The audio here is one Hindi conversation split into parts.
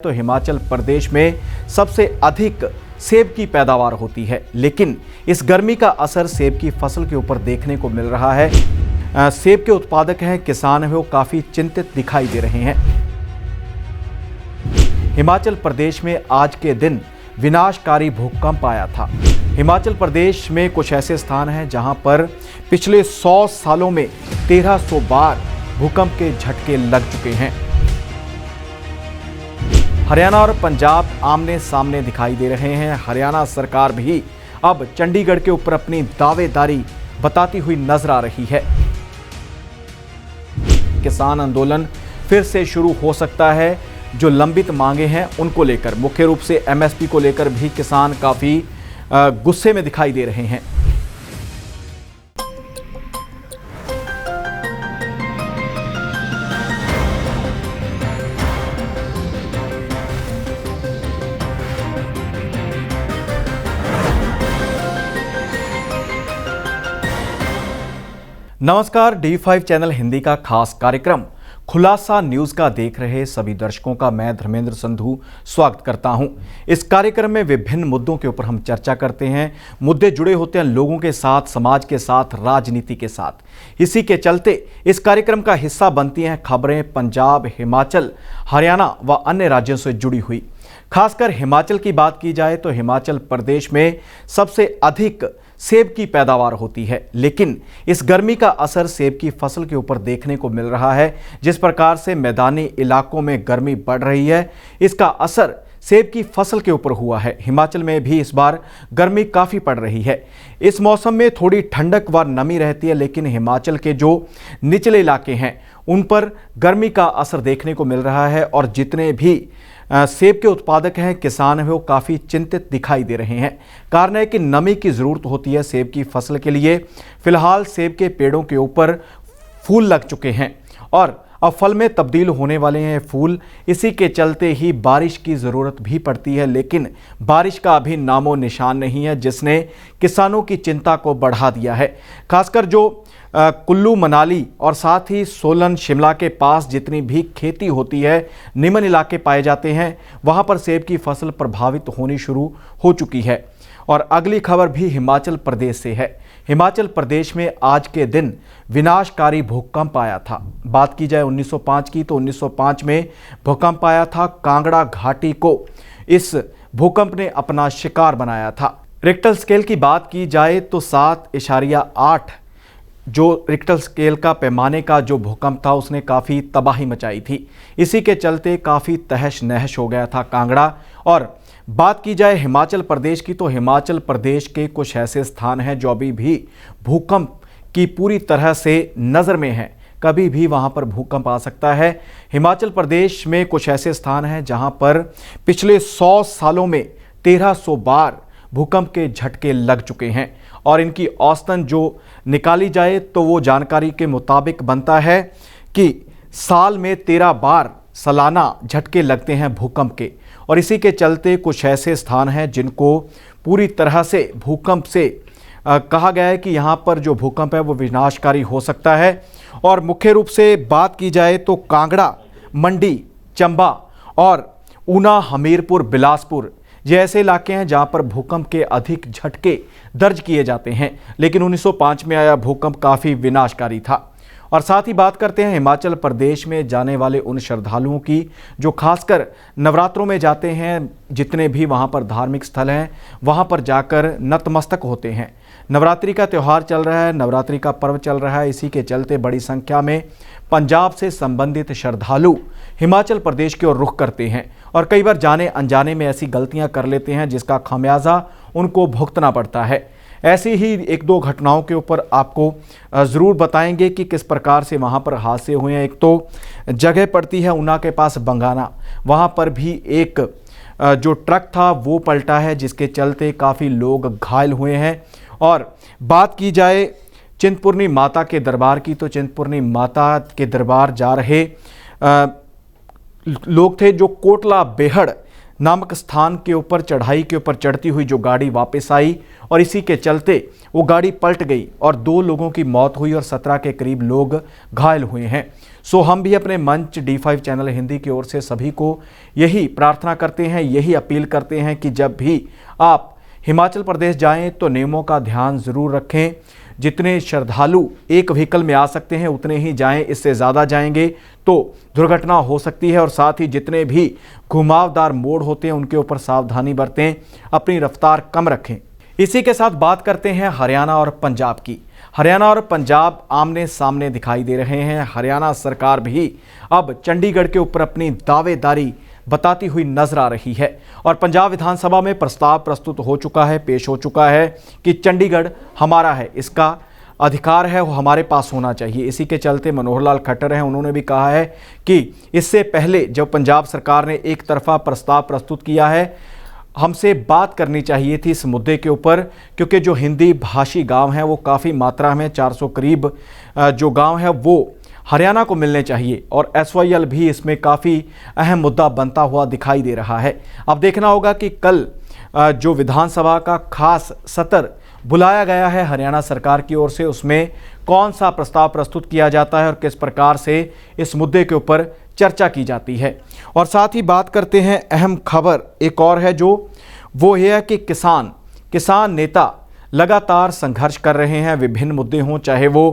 तो हिमाचल प्रदेश में सबसे अधिक सेब की पैदावार होती है, लेकिन इस गर्मी का असर सेब की फसल के ऊपर देखने को मिल रहा है। सेब के उत्पादक हैं, किसान हैं, वो काफ़ी चिंतित दिखाई दे रहे हैं। हिमाचल प्रदेश में आज के दिन विनाशकारी भूकंप आया था। हिमाचल प्रदेश में कुछ ऐसे स्थान हैं जहां पर पिछले 100 सालों में 1300 बार भूकंप के झटके लग चुके हैं। हरियाणा और पंजाब आमने सामने दिखाई दे रहे हैं। हरियाणा सरकार भी अब चंडीगढ़ के ऊपर अपनी दावेदारी बताती हुई नजर आ रही है। किसान आंदोलन फिर से शुरू हो सकता है। जो लंबित मांगे हैं उनको लेकर, मुख्य रूप से एमएसपी को लेकर भी किसान काफी गुस्से में दिखाई दे रहे हैं। नमस्कार, D5 चैनल हिंदी का खास कार्यक्रम खुलासा न्यूज का देख रहे सभी दर्शकों का मैं धर्मेंद्र संधू स्वागत करता हूं। इस कार्यक्रम में विभिन्न मुद्दों के ऊपर हम चर्चा करते हैं। मुद्दे जुड़े होते हैं लोगों के साथ, समाज के साथ, राजनीति के साथ। इसी के चलते इस कार्यक्रम का हिस्सा बनती हैं खबरें पंजाब, हिमाचल, हरियाणा व अन्य राज्यों से जुड़ी हुई। खासकर हिमाचल की बात की जाए तो हिमाचल प्रदेश में सबसे अधिक सेब की पैदावार होती है, लेकिन इस गर्मी का असर सेब की फसल के ऊपर देखने को मिल रहा है। जिस प्रकार से मैदानी इलाकों में गर्मी बढ़ रही है, इसका असर सेब की फसल के ऊपर हुआ है। हिमाचल में भी इस बार गर्मी काफ़ी पड़ रही है। इस मौसम में थोड़ी ठंडक व नमी रहती है, लेकिन हिमाचल के जो निचले इलाके हैं उन पर गर्मी का असर देखने को मिल रहा है और जितने भी सेब के उत्पादक हैं, किसान हैं, वो काफ़ी चिंतित दिखाई दे रहे हैं। कारण है कि नमी की ज़रूरत होती है सेब की फसल के लिए। फिलहाल सेब के पेड़ों के ऊपर फूल लग चुके हैं और अब फल में तब्दील होने वाले हैं फूल। इसी के चलते ही बारिश की ज़रूरत भी पड़ती है, लेकिन बारिश का अभी नामो निशान नहीं है, जिसने किसानों की चिंता को बढ़ा दिया है। खासकर जो कुल्लू मनाली और साथ ही सोलन शिमला के पास जितनी भी खेती होती है, निम्न इलाके पाए जाते हैं, वहाँ पर सेब की फसल प्रभावित होनी शुरू हो चुकी है। और अगली खबर भी हिमाचल प्रदेश से है। हिमाचल प्रदेश में आज के दिन विनाशकारी भूकंप आया था। बात की जाए 1905 की तो 1905 में भूकंप आया था। कांगड़ा घाटी को इस भूकंप ने अपना शिकार बनाया था। रिक्टर स्केल की बात की जाए तो 7.8 जो रिक्टर स्केल का पैमाने का जो भूकंप था उसने काफ़ी तबाही मचाई थी। इसी के चलते काफ़ी तहश नहश हो गया था कांगड़ा। और बात की जाए हिमाचल प्रदेश की तो हिमाचल प्रदेश के कुछ ऐसे स्थान हैं जो अभी भी भूकंप की पूरी तरह से नज़र में हैं। कभी भी वहां पर भूकंप आ सकता है। हिमाचल प्रदेश में कुछ ऐसे स्थान हैं जहां पर पिछले 100 सालों में 1300 बार भूकंप के झटके लग चुके हैं और इनकी औसतन जो निकाली जाए तो वो जानकारी के मुताबिक बनता है कि साल में 13 बार सालाना झटके लगते हैं भूकंप के। और इसी के चलते कुछ ऐसे स्थान हैं जिनको पूरी तरह से भूकंप से कहा गया है कि यहाँ पर जो भूकंप है वो विनाशकारी हो सकता है। और मुख्य रूप से बात की जाए तो कांगड़ा, मंडी, चंबा और ऊना, हमीरपुर, बिलासपुर ये ऐसे इलाके हैं जहाँ पर भूकंप के अधिक झटके दर्ज किए जाते हैं। लेकिन 1905 में आया भूकंप काफ़ी विनाशकारी था। और साथ ही बात करते हैं हिमाचल प्रदेश में जाने वाले उन श्रद्धालुओं की जो खासकर नवरात्रों में जाते हैं। जितने भी वहाँ पर धार्मिक स्थल हैं वहाँ पर जाकर नतमस्तक होते हैं। नवरात्रि का त्यौहार चल रहा है, नवरात्रि का पर्व चल रहा है। इसी के चलते बड़ी संख्या में पंजाब से संबंधित श्रद्धालु हिमाचल प्रदेश की ओर रुख करते हैं और कई बार जाने अनजाने में ऐसी गलतियाँ कर लेते हैं जिसका खामियाजा उनको भुगतना पड़ता है। ऐसी ही एक दो घटनाओं के ऊपर आपको ज़रूर बताएंगे कि किस प्रकार से वहाँ पर हादसे हुए हैं। एक तो जगह पड़ती है ऊना के पास बंगाना, वहाँ पर भी एक जो ट्रक था वो पलटा है जिसके चलते काफ़ी लोग घायल हुए हैं। और बात की जाए चिंतपूर्णी माता के दरबार की तो चिंतपूर्णी माता के दरबार जा रहे लोग थे जो कोटला बेहड़ नामक स्थान के ऊपर चढ़ाई के ऊपर चढ़ती हुई जो गाड़ी वापस आई और इसी के चलते वो गाड़ी पलट गई और 2 लोगों की मौत हुई और 17 के करीब लोग घायल हुए हैं। सो हम भी अपने मंच D5 चैनल हिंदी की ओर से सभी को यही प्रार्थना करते हैं, यही अपील करते हैं कि जब भी आप हिमाचल प्रदेश जाएं तो नियमों का ध्यान ज़रूर रखें। जितने श्रद्धालु एक व्हीकल में आ सकते हैं उतने ही जाएं, इससे ज़्यादा जाएंगे तो दुर्घटना हो सकती है। और साथ ही जितने भी घुमावदार मोड़ होते हैं उनके ऊपर सावधानी बरतें, अपनी रफ्तार कम रखें। इसी के साथ बात करते हैं हरियाणा और पंजाब की। हरियाणा और पंजाब आमने सामने दिखाई दे रहे हैं। हरियाणा सरकार भी अब चंडीगढ़ के ऊपर अपनी दावेदारी बताती हुई नजर आ रही है और पंजाब विधानसभा में प्रस्ताव प्रस्तुत हो चुका है, पेश हो चुका है कि चंडीगढ़ हमारा है, इसका अधिकार है, वो हमारे पास होना चाहिए। इसी के चलते मनोहर लाल खट्टर हैं, उन्होंने भी कहा है कि इससे पहले जब पंजाब सरकार ने एक तरफा प्रस्ताव प्रस्तुत किया है, हमसे बात करनी चाहिए थी इस मुद्दे के ऊपर, क्योंकि जो हिंदी भाषी गांव हैं वो काफ़ी मात्रा में 400 करीब जो गांव है वो हरियाणा को मिलने चाहिए और SYL भी इसमें काफ़ी अहम मुद्दा बनता हुआ दिखाई दे रहा है। अब देखना होगा कि कल जो विधानसभा का खास सत्र बुलाया गया है हरियाणा सरकार की ओर से, उसमें कौन सा प्रस्ताव प्रस्तुत किया जाता है और किस प्रकार से इस मुद्दे के ऊपर चर्चा की जाती है। और साथ ही बात करते हैं अहम खबर एक और है जो वो ये है कि किसान नेता लगातार संघर्ष कर रहे हैं। विभिन्न मुद्दे हों, चाहे वो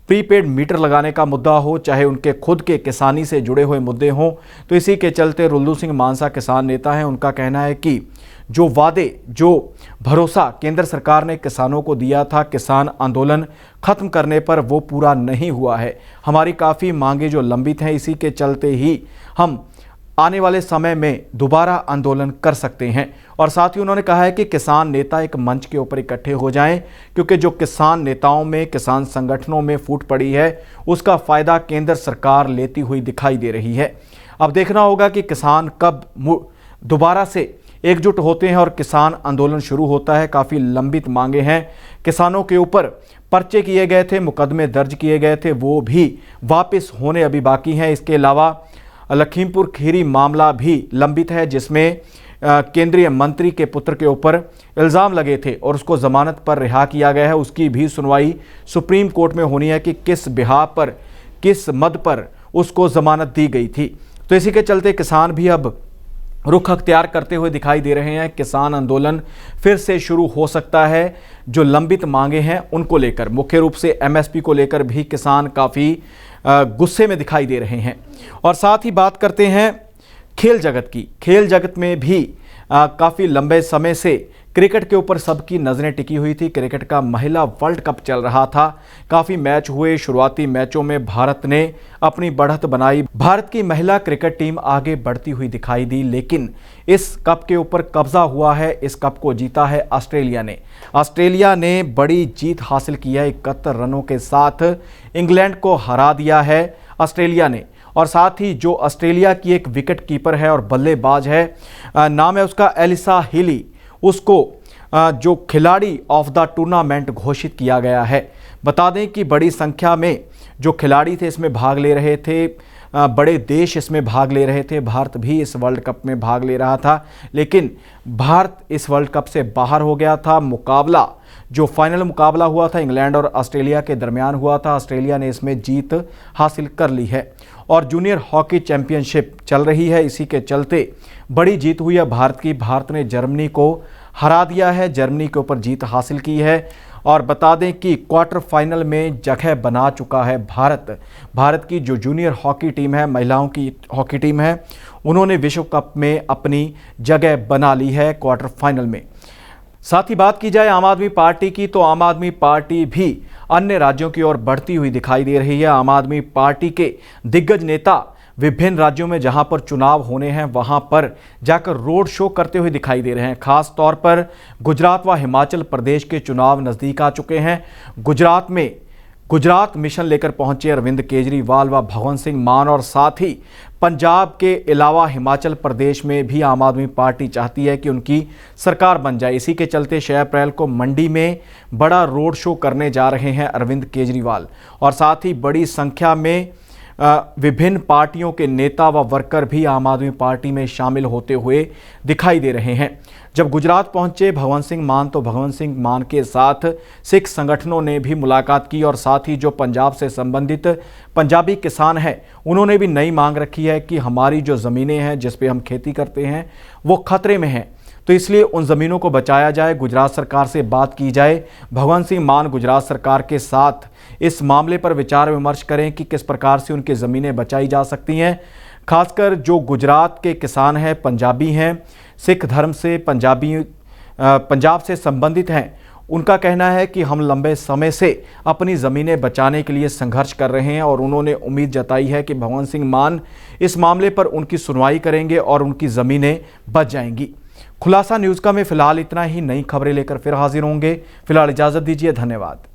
प्रीपेड मीटर लगाने का मुद्दा हो, चाहे उनके खुद के किसानी से जुड़े हुए मुद्दे हों, तो इसी के चलते रुल्लू सिंह मानसा किसान नेता हैं। उनका कहना है कि जो वादे, जो भरोसा केंद्र सरकार ने किसानों को दिया था किसान आंदोलन खत्म करने पर, वो पूरा नहीं हुआ है। हमारी काफ़ी मांगे जो लंबित हैं, इसी के चलते ही हम आने वाले समय में दोबारा आंदोलन कर सकते हैं। और साथ ही उन्होंने कहा है कि किसान नेता एक मंच के ऊपर इकट्ठे हो जाएं, क्योंकि जो किसान नेताओं में, किसान संगठनों में फूट पड़ी है उसका फ़ायदा केंद्र सरकार लेती हुई दिखाई दे रही है। अब देखना होगा कि किसान कब दोबारा से एकजुट होते हैं और किसान आंदोलन शुरू होता है। काफ़ी लंबित मांगे हैं, किसानों के ऊपर पर्चे किए गए थे, मुकदमे दर्ज किए गए थे, वो भी वापस होने अभी बाकी हैं। इसके अलावा लखीमपुर खीरी मामला भी लंबित है, जिसमें केंद्रीय मंत्री के पुत्र के ऊपर इल्ज़ाम लगे थे और उसको ज़मानत पर रिहा किया गया है। उसकी भी सुनवाई सुप्रीम कोर्ट में होनी है कि किस बिहाफ पर, किस मद पर उसको ज़मानत दी गई थी। तो इसी के चलते किसान भी अब रुख अख्तियार करते हुए दिखाई दे रहे हैं। किसान आंदोलन फिर से शुरू हो सकता है। जो लंबित मांगे हैं उनको लेकर, मुख्य रूप से MSP को लेकर भी किसान काफ़ी गुस्से में दिखाई दे रहे हैं। और साथ ही बात करते हैं खेल जगत की। खेल जगत में भी काफ़ी लंबे समय से क्रिकेट के ऊपर सबकी नज़रें टिकी हुई थी। क्रिकेट का महिला वर्ल्ड कप चल रहा था, काफ़ी मैच हुए। शुरुआती मैचों में भारत ने अपनी बढ़त बनाई, भारत की महिला क्रिकेट टीम आगे बढ़ती हुई दिखाई दी, लेकिन इस कप के ऊपर कब्जा हुआ है। इस कप को जीता है ऑस्ट्रेलिया ने। ऑस्ट्रेलिया ने बड़ी जीत हासिल की है, 71 रनों के साथ इंग्लैंड को हरा दिया है ऑस्ट्रेलिया ने। और साथ ही जो ऑस्ट्रेलिया की एक विकेट कीपर है और बल्लेबाज है, नाम है उसका एलिसा हीली, उसको जो खिलाड़ी ऑफ द टूर्नामेंट घोषित किया गया है। बता दें कि बड़ी संख्या में जो खिलाड़ी थे इसमें भाग ले रहे थे, बड़े देश इसमें भाग ले रहे थे। भारत भी इस वर्ल्ड कप में भाग ले रहा था, लेकिन भारत इस वर्ल्ड कप से बाहर हो गया था। मुकाबला, जो फाइनल मुकाबला हुआ था इंग्लैंड और ऑस्ट्रेलिया के दरमियान हुआ था, ऑस्ट्रेलिया ने इसमें जीत हासिल कर ली है। और जूनियर हॉकी चैंपियनशिप चल रही है, इसी के चलते बड़ी जीत हुई है भारत की। भारत ने जर्मनी को हरा दिया है, जर्मनी के ऊपर जीत हासिल की है। और बता दें कि क्वार्टर फाइनल में जगह बना चुका है भारत। भारत की जो जूनियर हॉकी टीम है, महिलाओं की हॉकी टीम है, उन्होंने विश्व कप में अपनी जगह बना ली है क्वार्टर फाइनल में। साथ ही बात की जाए आम आदमी पार्टी की, तो आम आदमी पार्टी भी अन्य राज्यों की ओर बढ़ती हुई दिखाई दे रही है। आम आदमी पार्टी के दिग्गज नेता विभिन्न राज्यों में जहां पर चुनाव होने हैं वहां पर जाकर रोड शो करते हुए दिखाई दे रहे हैं। खास तौर पर गुजरात व हिमाचल प्रदेश के चुनाव नज़दीक आ चुके हैं। गुजरात में गुजरात मिशन लेकर पहुंचे अरविंद केजरीवाल व भगवंत सिंह मान, और साथ ही पंजाब के अलावा हिमाचल प्रदेश में भी आम आदमी पार्टी चाहती है कि उनकी सरकार बन जाए। इसी के चलते 6 अप्रैल को मंडी में बड़ा रोड शो करने जा रहे हैं अरविंद केजरीवाल। और साथ ही बड़ी संख्या में विभिन्न पार्टियों के नेता व वर्कर भी आम आदमी पार्टी में शामिल होते हुए दिखाई दे रहे हैं। जब गुजरात पहुंचे भगवंत सिंह मान तो भगवंत सिंह मान के साथ सिख संगठनों ने भी मुलाकात की और साथ ही जो पंजाब से संबंधित पंजाबी किसान हैं उन्होंने भी नई मांग रखी है कि हमारी जो ज़मीनें हैं जिस पे हम खेती करते हैं वो खतरे में हैं, तो इसलिए उन ज़मीनों को बचाया जाए, गुजरात सरकार से बात की जाए। भगवंत सिंह मान गुजरात सरकार के साथ इस मामले पर विचार विमर्श करें कि किस प्रकार से उनकी ज़मीनें बचाई जा सकती हैं। खासकर जो गुजरात के किसान हैं, पंजाबी हैं, सिख धर्म से पंजाब से संबंधित हैं, उनका कहना है कि हम लंबे समय से अपनी ज़मीनें बचाने के लिए संघर्ष कर रहे हैं और उन्होंने उम्मीद जताई है कि भगवंत सिंह मान इस मामले पर उनकी सुनवाई करेंगे और उनकी ज़मीनें बच जाएंगी। खुलासा न्यूज़ का में फिलहाल इतना ही। नई खबरें लेकर फिर हाजिर होंगे। फिलहाल इजाज़त दीजिए। धन्यवाद।